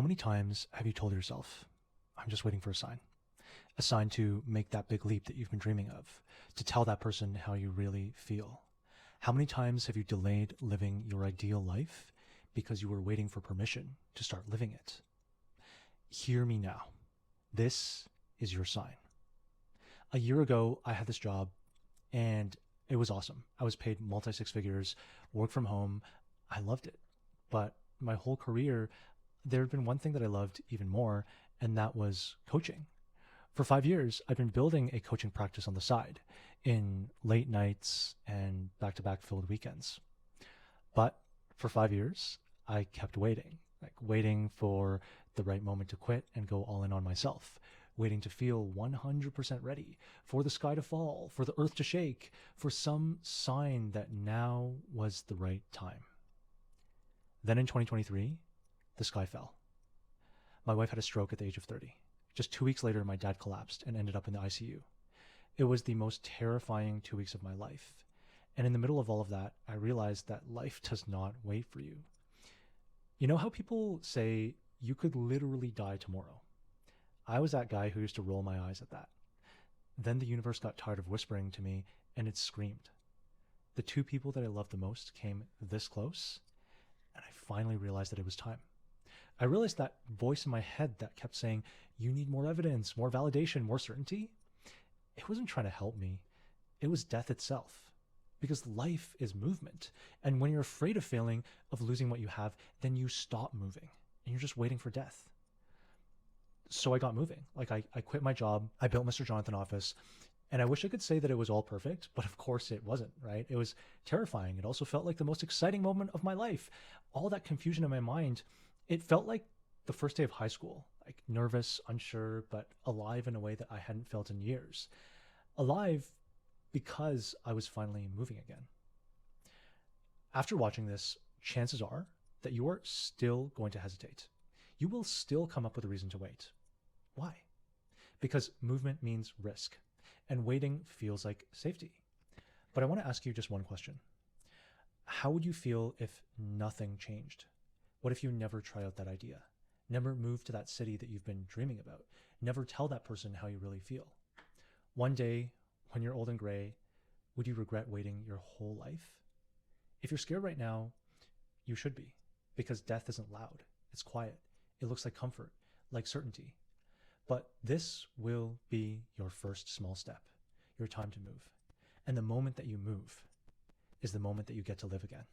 How many times have you told yourself, I'm just waiting for a sign to make that big leap that you've been dreaming of, to tell that person how you really feel? How many times have you delayed living your ideal life because you were waiting for permission to start living it? Hear me now. This is your sign. A year ago, I had this job and it was awesome. I was paid multi six figures, work from home. I loved it. But my whole career, there had been one thing that I loved even more, and that was coaching. For 5 years, I've been building a coaching practice on the side in late nights and back to back filled weekends. But for 5 years, I kept waiting, like waiting for the right moment to quit and go all in on myself, waiting to feel 100% ready for the sky to fall, for the earth to shake, for some sign that now was the right time. Then in 2023, the sky fell. My wife had a stroke at the age of 30. Just 2 weeks later, my dad collapsed and ended up in the ICU. It was the most terrifying 2 weeks of my life. And in the middle of all of that, I realized that life does not wait for you. You know how people say you could literally die tomorrow? I was that guy who used to roll my eyes at that. Then the universe got tired of whispering to me and it screamed. The two people that I loved the most came this close, and I finally realized that it was time. I realized that voice in my head that kept saying, you need more evidence, more validation, more certainty. It wasn't trying to help me. It was death itself. Because life is movement. And when you're afraid of failing, of losing what you have, then you stop moving and you're just waiting for death. So I got moving. Like I quit my job. I built Mr. Jonathan Office. And I wish I could say that it was all perfect, but of course it wasn't, right? It was terrifying. It also felt like the most exciting moment of my life. All that confusion in my mind, it felt like the first day of high school, like nervous, unsure, but alive in a way that I hadn't felt in years. Alive because I was finally moving again. After watching this, chances are that you are still going to hesitate. You will still come up with a reason to wait. Why? Because movement means risk, and waiting feels like safety. But I want to ask you just one question. How would you feel if nothing changed? What if you never try out that idea? Never move to that city that you've been dreaming about? Never tell that person how you really feel? One day, when you're old and gray, would you regret waiting your whole life? If you're scared right now, you should be, because death isn't loud. It's quiet. It looks like comfort, like certainty. But this will be your first small step, your time to move. And the moment that you move is the moment that you get to live again.